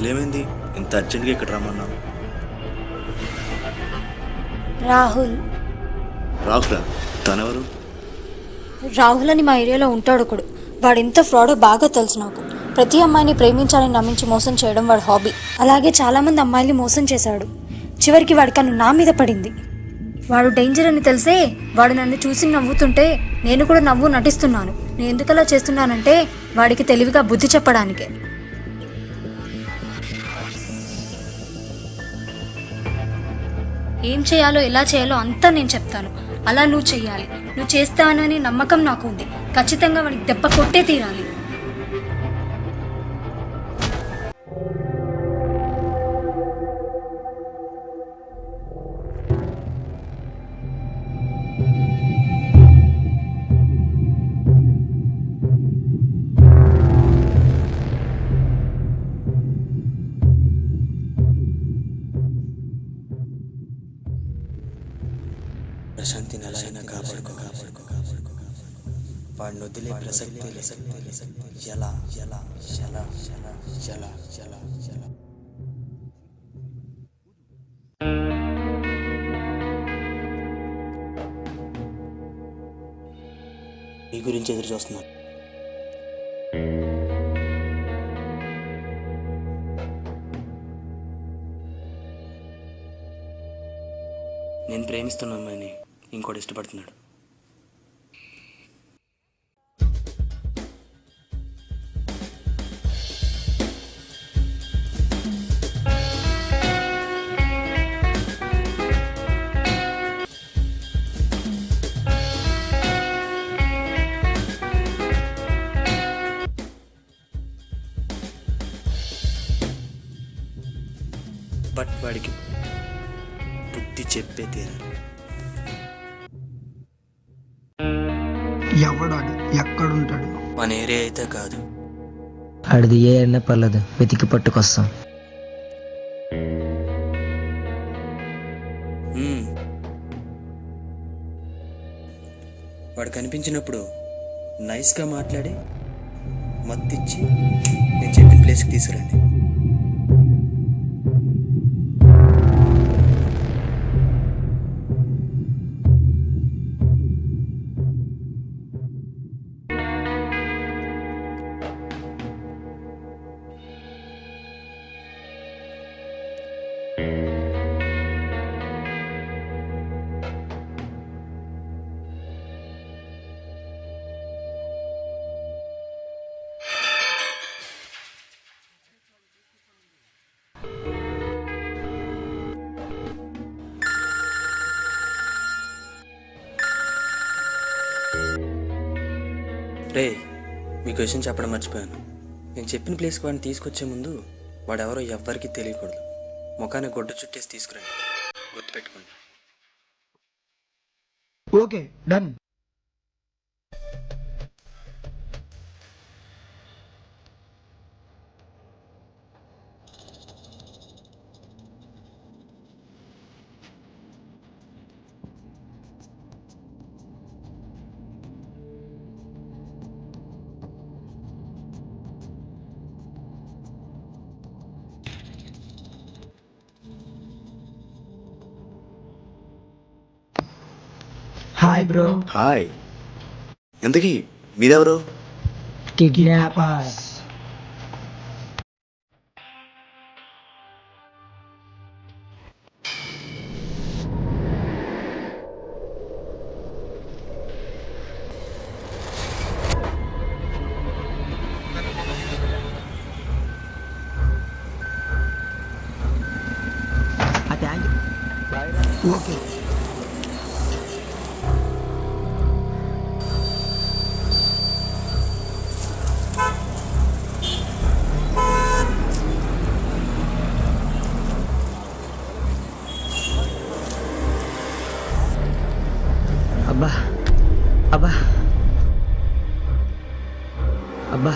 అసలేమైంది ఇంత అర్జెంట్గా ఇక్కడ రమ్మన్నావు? రాహుల్. రాహులా? తనెవరు? రాహుల్ అని మా ఏరియాలో ఉంటాడు ఒకడు. వాడు ఎంత ఫ్రాడో బాగా తెలుసు నాకు. ప్రతి అమ్మాయిని ప్రేమించాలని నమ్మించి మోసం చేయడం వాడు హాబీ. అలాగే చాలామంది అమ్మాయిల్ని మోసం చేశాడు. చివరికి వాడి కన్ను నా మీద పడింది. వాడు డేంజర్ అని తెలిసే వాడు నన్ను చూసి నవ్వుతుంటే నేను కూడా నవ్వు నటిస్తున్నాను. నేను ఎందుకలా చేస్తున్నానంటే వాడికి తెలివిగా బుద్ధి చెప్పడానికే. ఏం చేయాలో ఎలా చేయాలో అంతా నేను చెప్తాను. అలా నువ్వు చెయ్యాలి. నువ్వు చేస్తానని నమ్మకం నాకు ఉంది. ఖచ్చితంగా వాడికి దెబ్బ కొట్టే తీరాలి. ప్రశాంతిని ఎలా అయినా కాపాడుకో. వాడిని వదిలే ప్రసక్తి ఎలా ఎలా ఎలా ఎలా ఎలా ఎలా ఎలా మీ గురించి ఎదురు చూస్తున్నాను. నేను ప్రేమిస్తున్న అమ్మాయిని ఇంకోటి ఇష్టపడుతున్నాడు. బట్ వాడికి బుద్ధి చెప్పే తీరాలి. ఎవడాడు ఎక్కడుంటాడు? మన ఏరియా అయితే కాదు. ఆడిది ఏ అన్న పర్లేదు, వెతికి పట్టుకొస్తాం. వాడు కనిపించినప్పుడు నైస్గా మాట్లాడి మత్తిచ్చి నేను చెప్పిన ప్లేస్కి తీసుకురండి. రే, మీకు విషయం చెప్పడం మర్చిపోయాను. నేను చెప్పిన ప్లేస్కి వాడిని తీసుకొచ్చే ముందు వాడెవరో ఎవ్వరికీ తెలియకూడదు. ముఖాన్ని గొడ్డ చుట్టేసి తీసుకురండి. గుర్తుపెట్టుకోండి. Okay, done. Hi bro. Hi. ఎందుకీ మీదెవరు? కిడ్నాపర్స్. ఓకే. అబ్బా అబ్బా అబ్బా,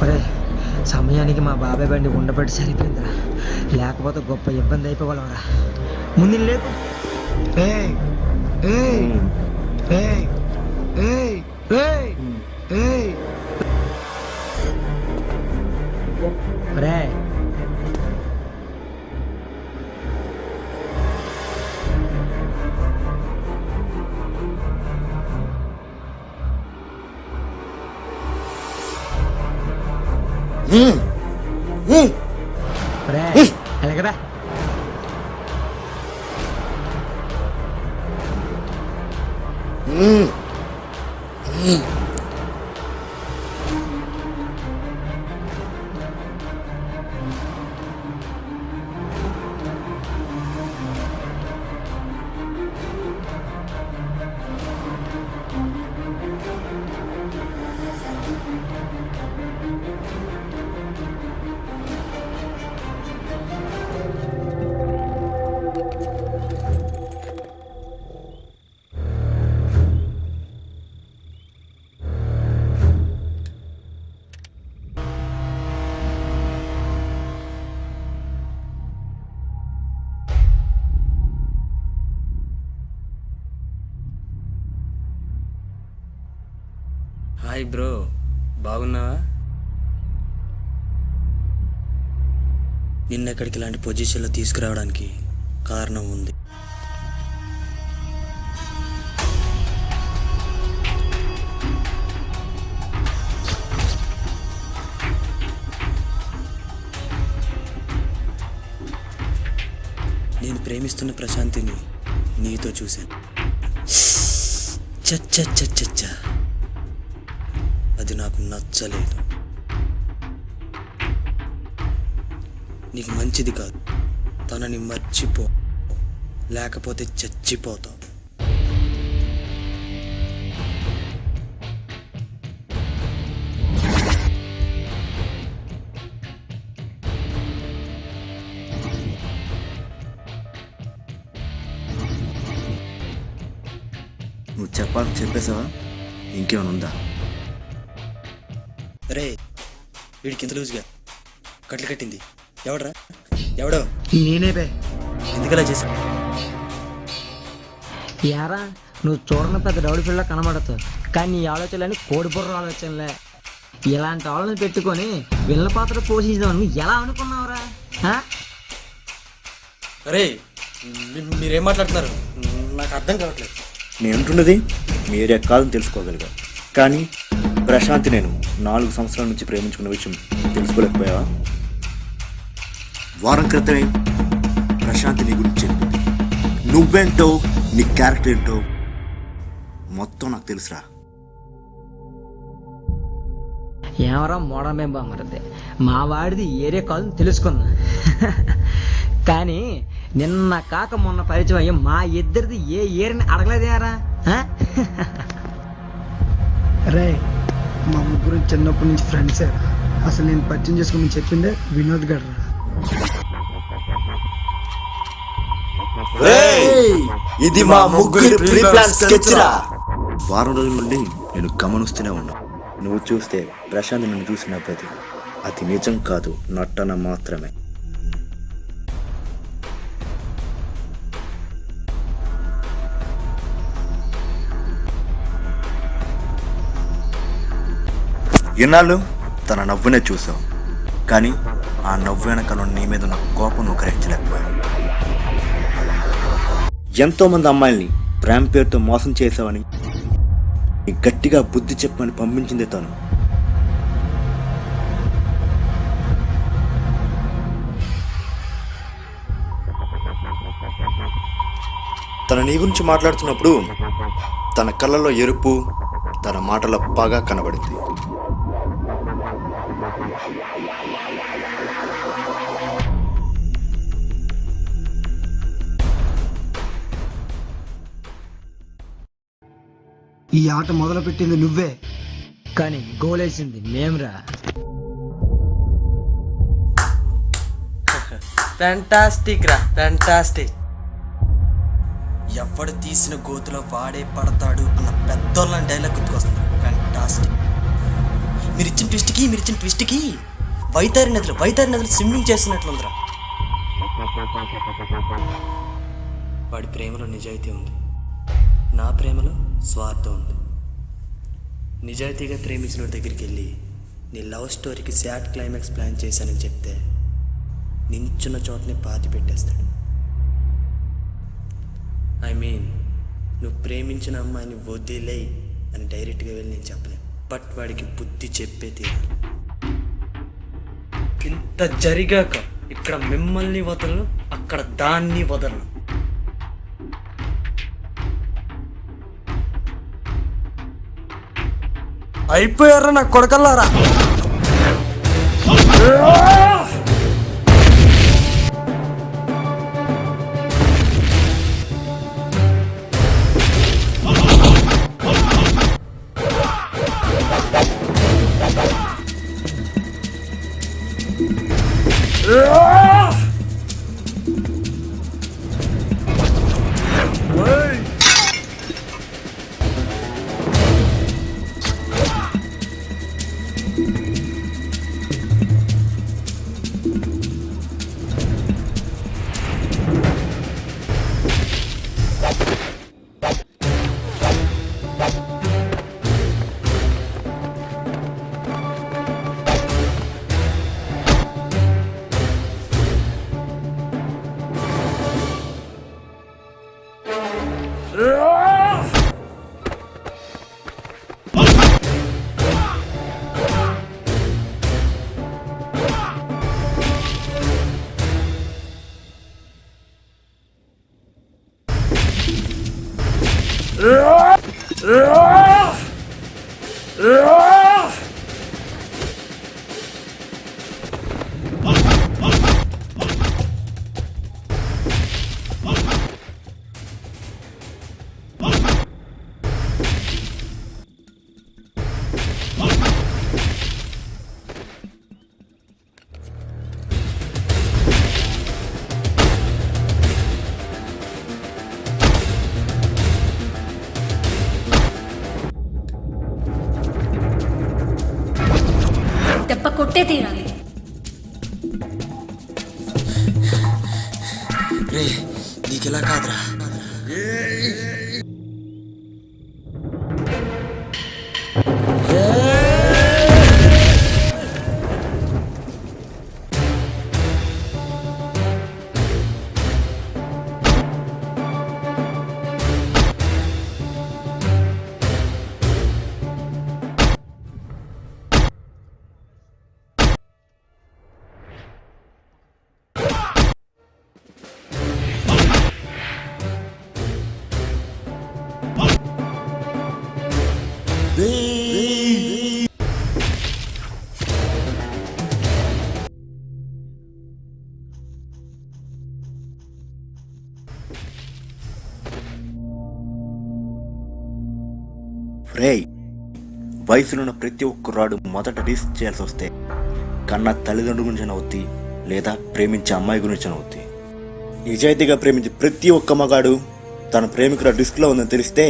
ఒరే సమయానికి మా బాబాయ్ బండి ఉండబట్టి సరిపోయిందిరా, లేకపోతే గొప్ప ఇబ్బంది అయిపోవాలరా. ముందు లేపు. ఏయ్ ఏయ్ ఏయ్ ఏయ్ ఏయ్ ఏయ్. ఒరే అలాగరా హాయ్ బ్రో, బాగున్నావా? నిన్నెక్కడికి ఇలాంటి పొజిషన్లో తీసుకురావడానికి కారణం ఉంది. నేను ప్రేమిస్తున్న ప్రశాంతిని నీతో చూశాను. చచ్చ అది నాకు నచ్చలేదు. నీకు మంచిది కాదు. తనని మర్చిపో, లేకపోతే చచ్చిపోతావు. నువ్వు చెప్పాలని చెప్పేసావా? ఇంకేమైనా ఉందా? రే, వీడికి ఇంత లూజ్గా కట్లు కట్టింది ఎవడరా? ఎవడో? నేనే బే. ఎందుకలా చేశా? యారా, నువ్వు చూడని పెద్ద రౌడీ పిల్ల కనబడతావు, కానీ నీ ఆలోచనలని కోడిబుర్ర ఆలోచనలే. ఇలాంటి ఆలోచన పెట్టుకొని విల్ల పాత్ర పోషించామని ఎలా అనుకున్నావురా? రే, మీరేం మాట్లాడుతున్నారు? నాకు అర్థం కావట్లేదు. నేను అంటున్నది మీరే కాదని తెలుసుకోగలిగా, కానీ ప్రశాంతి నేను 4 సంవత్సరాల నుంచి ప్రేమించుకున్న విషయం తెలుసుకోలేకపోయావా? వారం క్రితమే ప్రశాంతి నీ గురించి చెప్పింది. నువ్వేంటో, నీ క్యారెక్టర్ ఏంటో మొత్తం నాకు తెలుసురా. ఏమరా మోడమే బామరదే, మా వాడిది ఏరే కాదని తెలుసుకున్నా. కానీ నిన్న కాక మొన్న పరిచయం అయ్యి మా ఇద్దరిది ఏ ఏరిని అడగలేదేరా? రే, మా ముగ్గురు చిన్నప్పటి నుంచి ఫ్రెండ్సే. అసలు నేను పరిచయం చేసుకోమని చెప్పిందే వినోద్ గడ్రా. ఇది మా ముగ్గురి ప్రీ ప్లాన్ స్కెచ్ రా. వారం రోజుల నుండి నేను గమనిస్తూనే ఉన్నా. నువ్వు చూస్తే ప్రశాంత్ నన్ను చూసినప్పటి అది నిజం కాదు, నటన మాత్రమే. ఎన్నాళ్ళు తన నవ్వునే చూసావు, కానీ ఆ నవ్వు వెనకలో నీ మీద ఉన్న కోపం నువ్వు గ్రహించలేకపోయావు. ఎంతోమంది అమ్మాయిల్ని ప్రేమ పేరుతో మోసం చేసావని గట్టిగా బుద్ధి చెప్పమని పంపించిందే తను. తన నీ గురించి మాట్లాడుతున్నప్పుడు తన కళ్ళలో ఎరుపు, తన మాటల బాగా కనబడింది. ఈ ఆట మొదలుపెట్టింది నువ్వే, కానీ గోలేసింది మేమ్రా. ఫ్యాంటాస్టిక్ రా, ఫ్యాంటాస్టిక్. ఎవడు తీసిన గోతులో వాడే పడతాడు అన్న పెద్దోళ్ళ డైలాగ్ గుర్తుకొస్తుంది. ఫ్యాంటాస్టిక్. మీరిచ్చిన ట్విస్ట్కి వైతారి నదులు స్విమ్మింగ్ చేస్తున్నట్లుందిరా. వాడి ప్రేమలో నిజాయితీ ఉంది, నా ప్రేమలో స్వార్థం ఉంది. నిజాయితీగా ప్రేమించిన వాడి దగ్గరికి వెళ్ళి నీ లవ్ స్టోరీకి సాడ్ క్లైమాక్స్ ప్లాన్ చేశానని చెప్తే నించున్న చోటనే పాతి పెట్టేస్తాడు. ఐ మీన్, నువ్వు ప్రేమించిన అమ్మాయిని వదిలేయి అని డైరెక్ట్గా వెళ్ళి నేను చెప్పలేను, బట్ వాడికి బుద్ధి చెప్పే తీరాలి. ఇంత జరిగాక ఇక్కడ మిమ్మల్ని వదలను, అక్కడ దాన్ని వదలను. అయిపోయారా నా కొడకల్లారా? దెబ్బ కొట్టే తీరాలి. రే నీకెలా కాదురా? రేయ్, వయసులో ఉన్న ప్రతి ఒక్కరాడు మొదట రిస్క్ చేయాల్సి వస్తే కన్నా తల్లిదండ్రుల గురించి అవుద్ది, లేదా ప్రేమించే అమ్మాయి గురించి అవుద్ది. నిజాయితీగా ప్రేమించే ప్రతి ఒక్క మగాడు తన ప్రేమికుల రిస్క్లో ఉందని తెలిస్తే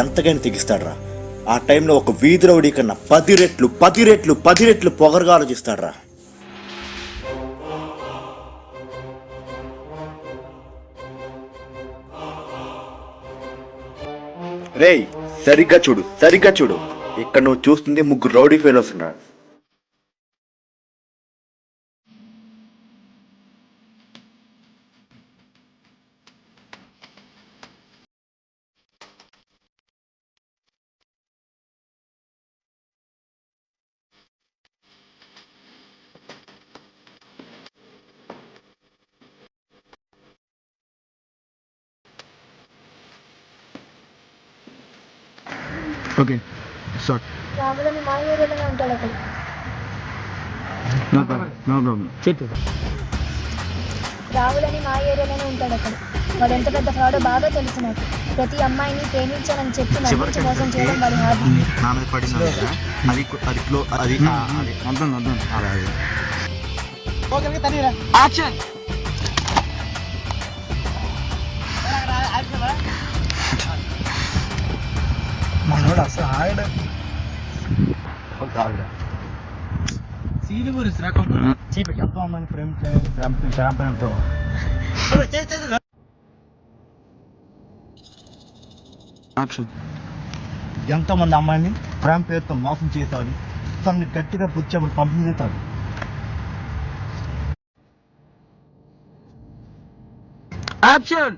ఎంతకైనా తెగిస్తాడ్రా. ఆ టైంలో ఒక వీధి రౌడీ కన్నా 10 రెట్లు పొగరుగా ఆలోచిస్తాడ్రా. రేయ్, సరిగ్గా చూడు. ఇక్కడ నువ్వు చూస్తుంది 3 రౌడీ ఫెలోస్ ఉన్నారు. ఓకే సార్, రాములని మా ఏరియాలోనే ఉంటాడు అక్కడ. No problem. రాహుల్ మా ఏరియాలోనే ఉంటాడు అక్కడ. వాడు ఎంత పెద్ద ఫ్రాడో బాగా తెలుసు నాకు. ప్రతి అమ్మాయిని ప్రేమించానని చెప్పి నమ్మించి మోసం చేయడం వాడి హాబీ. నా మీద పడింది యాక్షన్. మనోడు అసలు ఆగడు. ఎంతో అమ్మాయిని ప్రేమించే ఎంతో మంది అమ్మాయిని ప్రేమ పేరుతో మోసం చేశాడు. తనని గట్టిగా పుచ్చేప్పుడు పంపించేస్తాడు. యాక్షన్.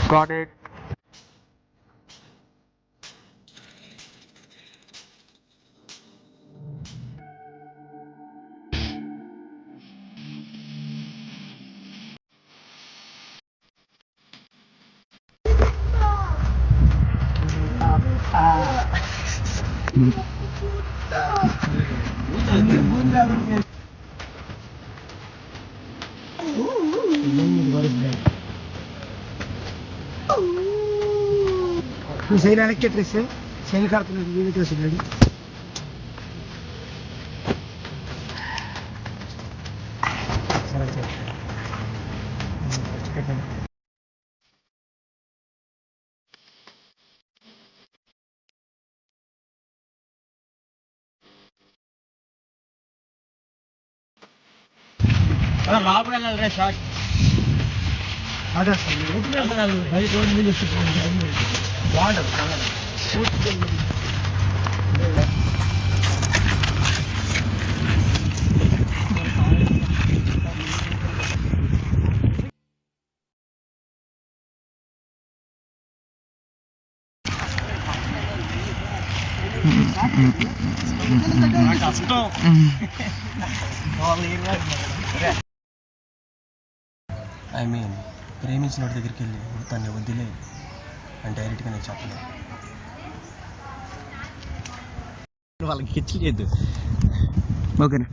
Got it. నువ్వు శైలి వెనక్కి డ్రెస్ శైలి కడుతున్నాడు వీడియో చూసినాడు లోపల వెళ్ళాలి రే షార్ట్ అదే బయట బాగుంటుంది ఐ మీన్ ప్రేమించిన వాడి దగ్గరికి వెళ్ళి తన్ని వద్దులే అని డైరెక్ట్గా నేను చెప్పలేదు. వాళ్ళకి కిచ్చలేదు. ఓకేనా?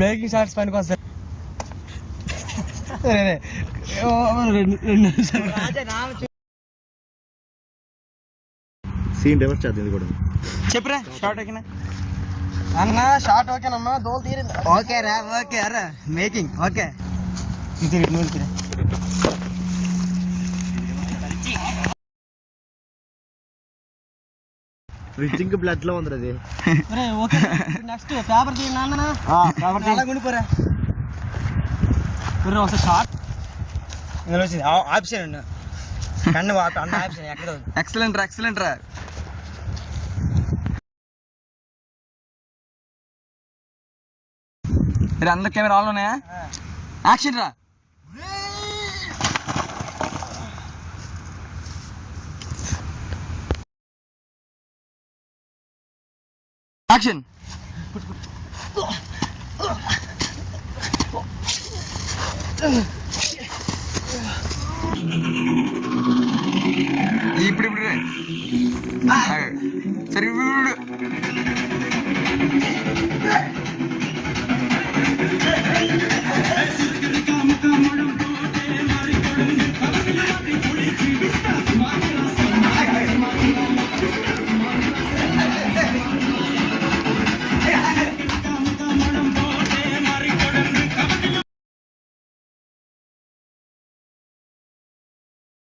మేకింగ్ షార్ట్స్ పనికి వస్తారు. సీన్ డెవలప్ చేద్దాం ఇది కూడా. చెప్పురా షార్ట్ ఓకేనా అన్న? షార్ట్ ఓకేనమ్మా, దోలు తీరింది. ఓకే రా, ఓకే రా, మేకింగ్ ఓకే. ఇది నూనె రిచింగ్ బ్లడ్ లో ఉంది అది. ఓకే నెక్స్ట్ పేపర్ తీయన్నా. అలా గుండిపోరా ఒకసారి షార్ట్ ఆప్షన్ కన్ను అన్న ఆప్షన్ ఎక్కడ? ఎక్సలెంట్ రా, ఎక్సలెంట్ రా. అందరు కెమెరా ఆన్ ఉన్నాయా? యాక్షన్ రా. యాక్షన్. ఇప్పుడు సరే